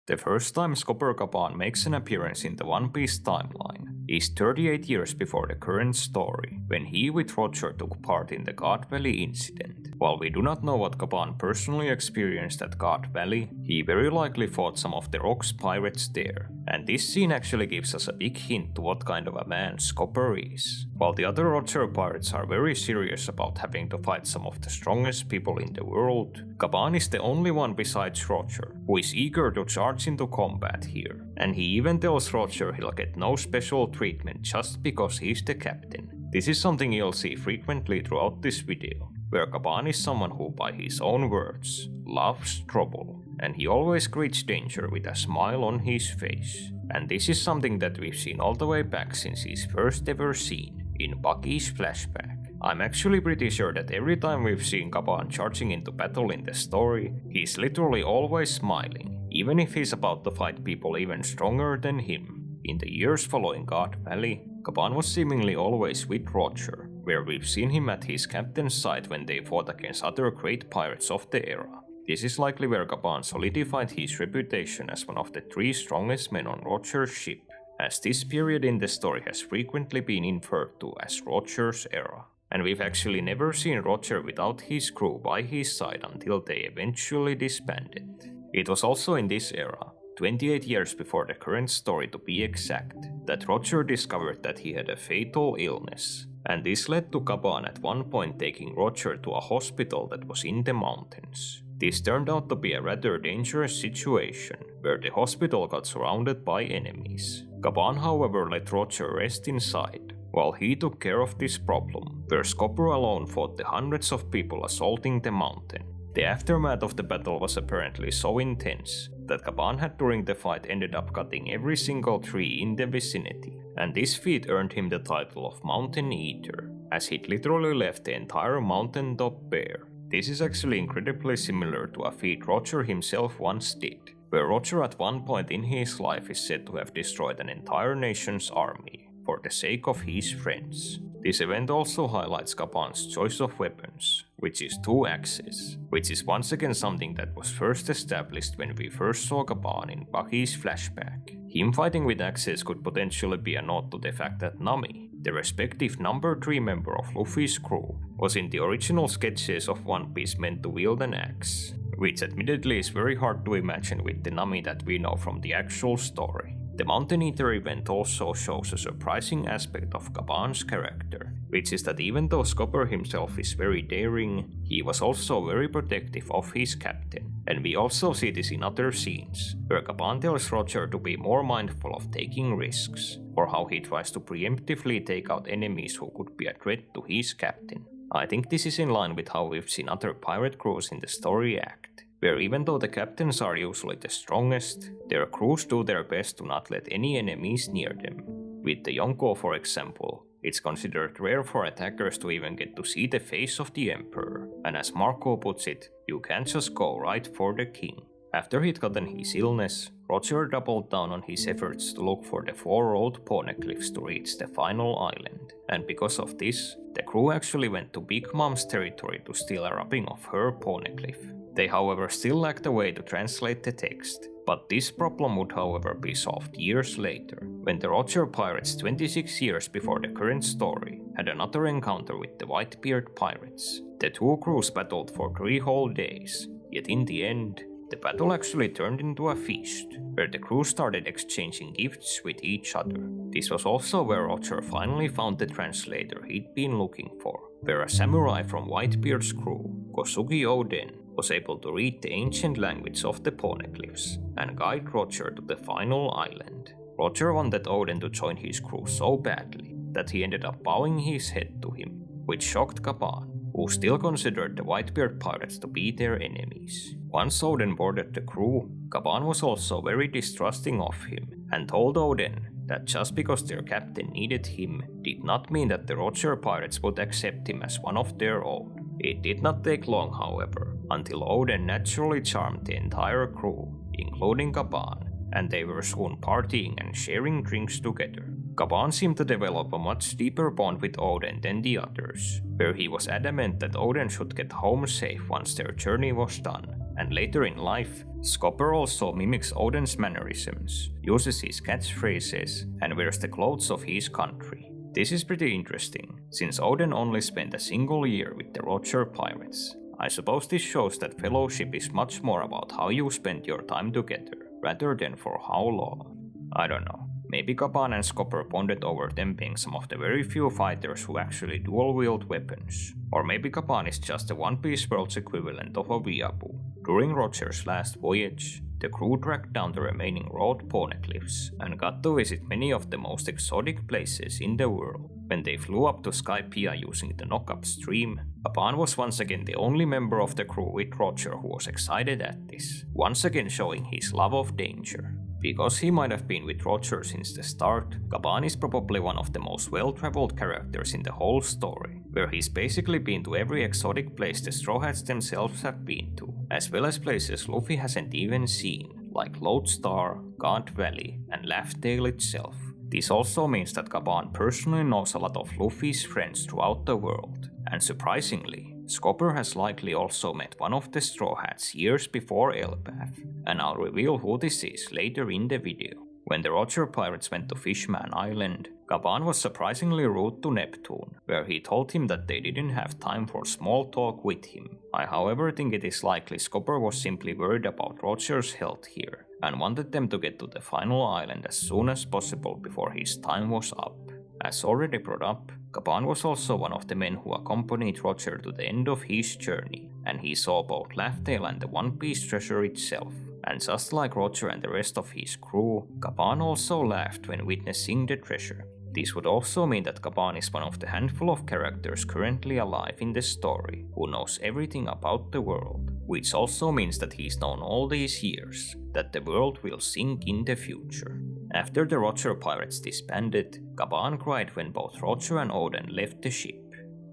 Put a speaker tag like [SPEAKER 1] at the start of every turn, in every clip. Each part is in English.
[SPEAKER 1] The first time Scopper Gaban makes an appearance in the One Piece timeline is 38 years before the current story, when he with Roger took part in the God Valley incident. While we do not know what Gaban personally experienced at God Valley, he very likely fought some of the Rock's pirates there, and this scene actually gives us a big hint to what kind of a man Scopper is. While the other Roger pirates are very serious about having to fight some of the strongest people in the world, Gaban is the only one besides Roger who is eager to charge into combat here, and he even tells Roger he'll get no special treatment just because he's the captain. This is something you'll see frequently throughout this video, where Gaban is someone who, by his own words, loves trouble, and he always greets danger with a smile on his face. And this is something that we've seen all the way back since his first ever scene in Bucky's flashback. I'm actually pretty sure that every time we've seen Gaban charging into battle in the story, he's literally always smiling, even if he's about to fight people even stronger than him. In the years following God Valley, Gaban was seemingly always with Roger, where we've seen him at his captain's side when they fought against other great pirates of the era. This is likely where Gaban solidified his reputation as one of the 3 strongest men on Roger's ship, as this period in the story has frequently been referred to as Roger's era. And we've actually never seen Roger without his crew by his side until they eventually disbanded. It was also in this era, 28 years before the current story to be exact, that Roger discovered that he had a fatal illness, and this led to Gaban at one point taking Roger to a hospital that was in the mountains. This turned out to be a rather dangerous situation, where the hospital got surrounded by enemies. Gaban, however, let Roger rest inside, while he took care of this problem, where Scopper alone fought the hundreds of people assaulting the mountain. The aftermath of the battle was apparently so intense that Gaban had during the fight ended up cutting every single tree in the vicinity, and this feat earned him the title of Mountain Eater, as he'd literally left the entire mountain top bare. This is actually incredibly similar to a feat Roger himself once did, where Roger at one point in his life is said to have destroyed an entire nation's army for the sake of his friends. This event also highlights Gaban's choice of weapons, which is 2 axes, which is once again something that was first established when we first saw Gaban in Bucky's flashback. Him fighting with axes could potentially be a nod to the fact that Nami, the respective number 3 member of Luffy's crew, was in the original sketches of One Piece meant to wield an axe, which admittedly is very hard to imagine with the Nami that we know from the actual story. The Mountain Eater event also shows a surprising aspect of Gaban's character, which is that even though Scopper himself is very daring, he was also very protective of his captain. And we also see this in other scenes, where Gaban tells Roger to be more mindful of taking risks, or how he tries to preemptively take out enemies who could be a threat to his captain. I think this is in line with how we've seen other pirate crews in the story act, where even though the captains are usually the strongest, their crews do their best to not let any enemies near them. With the Yonko, for example, it's considered rare for attackers to even get to see the face of the emperor, and as Marco puts it, you can't just go right for the king. After he'd gotten his illness, Roger doubled down on his efforts to look for the 4 old poneglyphs to reach the final island, and because of this, the crew actually went to Big Mom's territory to steal a wrapping of her poneglyph. They however still lacked a way to translate the text, but this problem would however be solved years later, when the Roger pirates 26 years before the current story had another encounter with the Whitebeard pirates. The 2 crews battled for 3 whole days, yet in the end, the battle actually turned into a feast, where the crew started exchanging gifts with each other. This was also where Roger finally found the translator he'd been looking for, where a samurai from Whitebeard's crew, Kosugi Oden, was able to read the ancient language of the poneglyphs and guide Roger to the final island. Roger wanted Oden to join his crew so badly that he ended up bowing his head to him, which shocked Gaban, who still considered the Whitebeard pirates to be their enemies. Once Oden boarded the crew, Gaban was also very distrusting of him and told Oden that just because their captain needed him did not mean that the Roger pirates would accept him as one of their own. It did not take long, however, until Oden naturally charmed the entire crew, including Gaban, and they were soon partying and sharing drinks together. Gaban seemed to develop a much deeper bond with Oden than the others, where he was adamant that Oden should get home safe once their journey was done, and later in life, Scopper also mimics Oden's mannerisms, uses his catchphrases, and wears the clothes of his country. This is pretty interesting, since Oden only spent a single year with the Roger Pirates. I suppose this shows that fellowship is much more about how you spend your time together, rather than for how long. I don't know. Maybe Gaban and Scopper bonded over them being some of the very few fighters who actually dual-wield weapons. Or maybe Gaban is just the One Piece world's equivalent of a weeaboo. During Roger's last voyage, the crew tracked down the remaining road poneglyphs and got to visit many of the most exotic places in the world. When they flew up to Skypiea using the knock-up stream, Gaban was once again the only member of the crew with Roger who was excited at this, once again showing his love of danger. Because he might have been with Roger since the start, Gaban is probably one of the most well-traveled characters in the whole story, where he's basically been to every exotic place the Straw Hats themselves have been to, as well as places Luffy hasn't even seen, like Lodestar, God Valley, and Laugh Tale itself. This also means that Gaban personally knows a lot of Luffy's friends throughout the world, and surprisingly, Scopper has likely also met one of the Straw Hats years before Elbaf, and I'll reveal who this is later in the video. When the Roger Pirates went to Fishman Island, Gaban was surprisingly rude to Neptune, where he told him that they didn't have time for small talk with him. I however think it is likely Scopper was simply worried about Roger's health here, and wanted them to get to the final island as soon as possible before his time was up. As already brought up, Gaban was also one of the men who accompanied Roger to the end of his journey, and he saw both Laugh Tale and the One Piece treasure itself. And just like Roger and the rest of his crew, Gaban also laughed when witnessing the treasure. This would also mean that Gaban is one of the handful of characters currently alive in the story who knows everything about the world, which also means that he's known all these years that the world will sink in the future. After the Roger Pirates disbanded, Gaban cried when both Roger and Oden left the ship.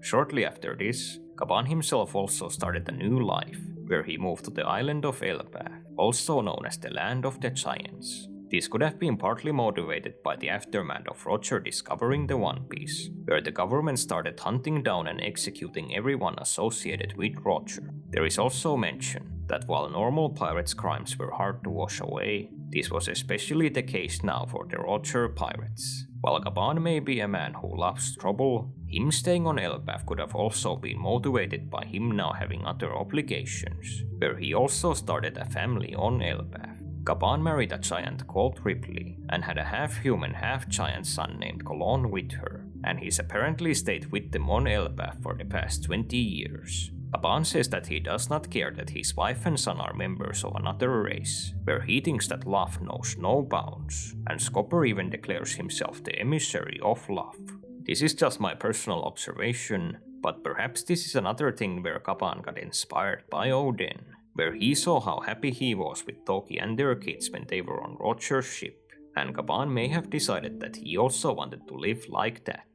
[SPEAKER 1] Shortly after this, Gaban himself also started a new life, where he moved to the island of Elbaf, also known as the Land of the Giants. This could have been partly motivated by the aftermath of Roger discovering the One Piece, where the government started hunting down and executing everyone associated with Roger. There is also mention that while normal pirates' crimes were hard to wash away, this was especially the case now for the Roger Pirates. While Gaban may be a man who loves trouble, him staying on Elbaf could have also been motivated by him now having other obligations, where he also started a family on Elbaf. Gaban married a giant called Ripley, and had a half-human, half-giant son named Colon with her, and he's apparently stayed with them on Elbaf for the past 20 years. Gaban says that he does not care that his wife and son are members of another race, where he thinks that love knows no bounds, and Scopper even declares himself the emissary of love. This is just my personal observation, but perhaps this is another thing where Gaban got inspired by Oden, where he saw how happy he was with Toki and their kids when they were on Roger's ship, and Gaban may have decided that he also wanted to live like that.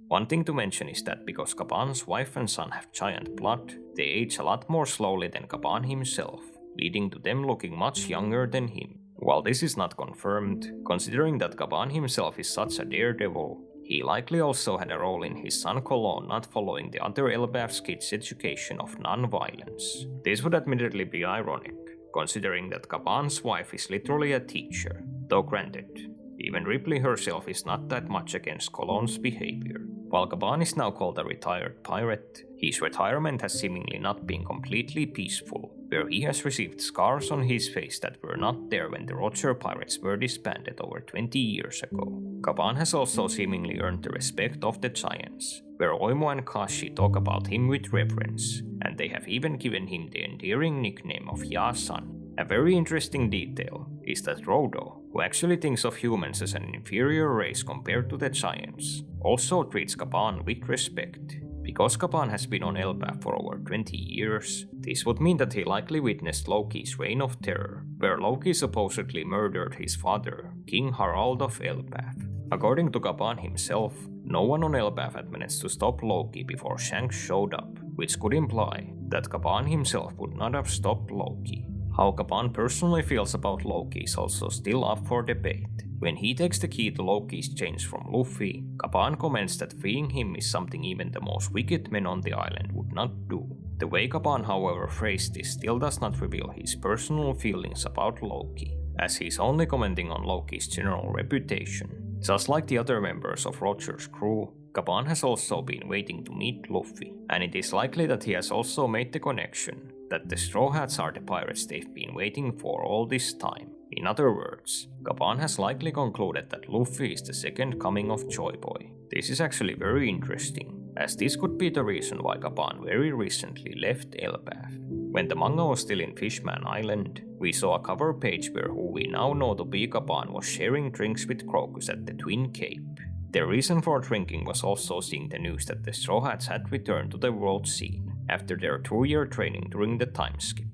[SPEAKER 1] One thing to mention is that because Gaban's wife and son have giant blood, they age a lot more slowly than Gaban himself, leading to them looking much younger than him. While this is not confirmed, considering that Gaban himself is such a daredevil, he likely also had a role in his son Colon not following the other Elbaf's kids' education of non-violence. This would admittedly be ironic, considering that Gaban's wife is literally a teacher, though granted, even Ripley herself is not that much against Colon's behavior. While Gaban is now called a retired pirate, his retirement has seemingly not been completely peaceful, where he has received scars on his face that were not there when the Roger Pirates were disbanded over 20 years ago. Gaban has also seemingly earned the respect of the Giants, where Oimo and Kashi talk about him with reverence, and they have even given him the endearing nickname of Ya-san. A very interesting detail is that Rodo, who actually thinks of humans as an inferior race compared to the Giants, also treats Gaban with respect. Because Gaban has been on Elbaf for over 20 years, this would mean that he likely witnessed Loki's reign of terror, where Loki supposedly murdered his father, King Harald of Elbaf. According to Gaban himself, no one on Elbaf had managed to stop Loki before Shanks showed up, which could imply that Gaban himself would not have stopped Loki. How Gaban personally feels about Loki is also still up for debate. When he takes the key to Loki's chains from Luffy, Gaban comments that freeing him is something even the most wicked men on the island would not do. The way Gaban however phrased this still does not reveal his personal feelings about Loki, as he's only commenting on Loki's general reputation. Just like the other members of Roger's crew, Gaban has also been waiting to meet Luffy, and it is likely that he has also made the connection that the Straw Hats are the pirates they've been waiting for all this time. In other words, Gaban has likely concluded that Luffy is the second coming of Joy Boy. This is actually very interesting, as this could be the reason why Gaban very recently left Elbaf. When the manga was still in Fishman Island, we saw a cover page where who we now know to be Gaban was sharing drinks with Crocus at the Twin Cape. The reason for drinking was also seeing the news that the Straw Hats had returned to the world scene after their 2-year training during the time skip.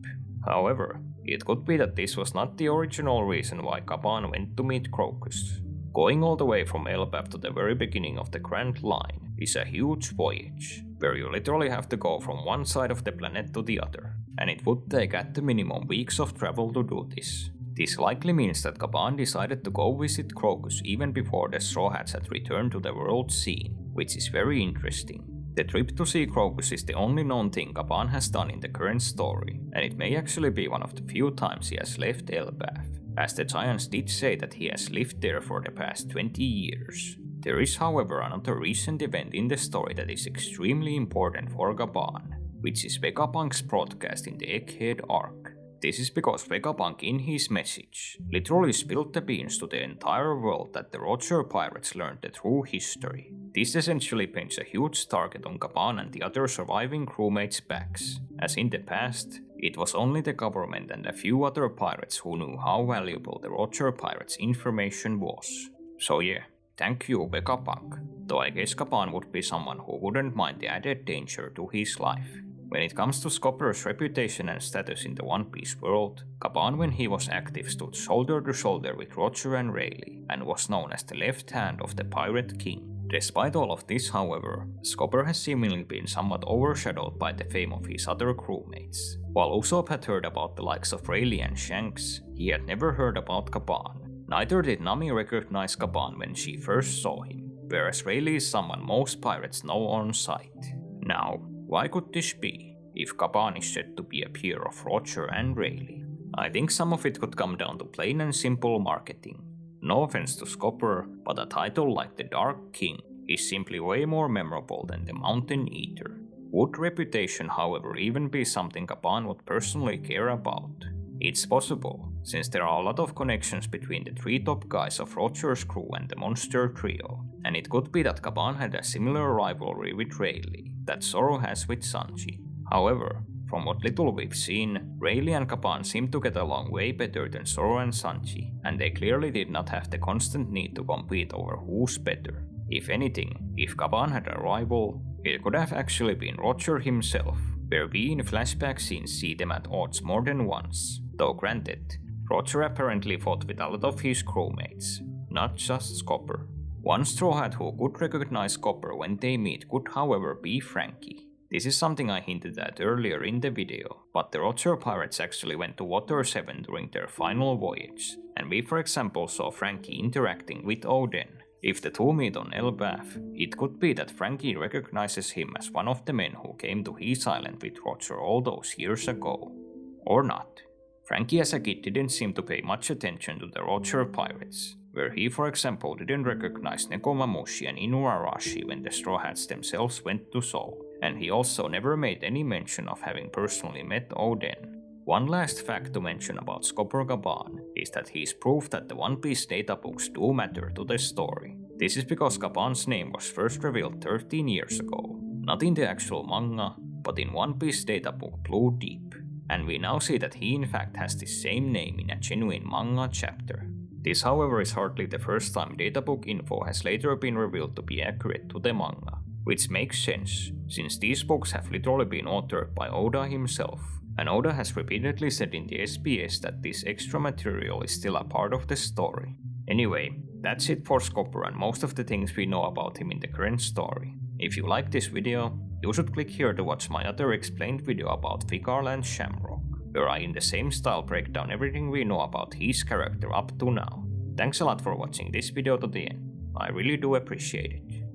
[SPEAKER 1] However, it could be that this was not the original reason why Gaban went to meet Crocus. Going all the way from Elbaf to the very beginning of the Grand Line is a huge voyage, where you literally have to go from one side of the planet to the other, and it would take at the minimum weeks of travel to do this. This likely means that Gaban decided to go visit Crocus even before the Straw Hats had returned to the world scene, which is very interesting. The trip to see Crocus is the only known thing Gaban has done in the current story, and it may actually be one of the few times he has left Elbaf, as the Giants did say that he has lived there for the past 20 years. There is however another recent event in the story that is extremely important for Gaban, which is Vegapunk's broadcast in the Egghead arc. This is because Vegapunk in his message literally spilled the beans to the entire world that the Roger pirates learned the true history. This essentially paints a huge target on Gaban and the other surviving crewmates' backs, as in the past, it was only the government and a few other pirates who knew how valuable the Roger pirates' information was. So yeah, thank you Vegapunk, though I guess Gaban would be someone who wouldn't mind the added danger to his life. When it comes to Scopper's reputation and status in the One Piece world, Gaban when he was active stood shoulder to shoulder with Roger and Rayleigh, and was known as the left hand of the Pirate King. Despite all of this, however, Scopper has seemingly been somewhat overshadowed by the fame of his other crewmates. While Usopp had heard about the likes of Rayleigh and Shanks, he had never heard about Gaban. Neither did Nami recognize Gaban when she first saw him, whereas Rayleigh is someone most pirates know on sight. Now, why could this be, if Gaban is said to be a peer of Roger and Rayleigh? I think some of it could come down to plain and simple marketing. No offense to Scopper, but a title like the Dark King is simply way more memorable than the Mountain Eater. Would reputation, however, even be something Gaban would personally care about? It's possible, since there are a lot of connections between the three top guys of Roger's crew and the Monster Trio, and it could be that Gaban had a similar rivalry with Rayleigh that Zoro has with Sanji. However, from what little we've seen, Rayleigh and Gaban seem to get along way better than Zoro and Sanji, and they clearly did not have the constant need to compete over who's better. If anything, if Gaban had a rival, it could have actually been Roger himself, where we in flashback scenes see them at odds more than once. Though granted, Roger apparently fought with a lot of his crewmates, not just Scopper. One Straw Hat who could recognize Scopper when they meet could however be Frankie. This is something I hinted at earlier in the video, but the Roger pirates actually went to Water 7 during their final voyage, and we for example saw Frankie interacting with Oden. If the two meet on Elbaf, it could be that Frankie recognizes him as one of the men who came to his island with Roger all those years ago. Or not. Frankie as a kid didn't seem to pay much attention to the Roger pirates, where he for example didn't recognize Nekomamushi and Inuarashi when the Straw Hats themselves went to Seoul, and he also never made any mention of having personally met Oden. One last fact to mention about Scopper Gaban is that he's proof that the One Piece databooks do matter to the story. This is because Gaban's name was first revealed 13 years ago, not in the actual manga, but in One Piece databook Blue Deep, and we now see that he in fact has the same name in a genuine manga chapter. This however is hardly the first time databook info has later been revealed to be accurate to the manga, which makes sense, since these books have literally been authored by Oda himself. And Oda has repeatedly said in the SBS that this extra material is still a part of the story. Anyway, that's it for Scopper and most of the things we know about him in the current story. If you like this video, you should click here to watch my other explained video about Vigarland and Shamrock, where I in the same style break down everything we know about his character up to now. Thanks a lot for watching this video to the end, I really do appreciate it.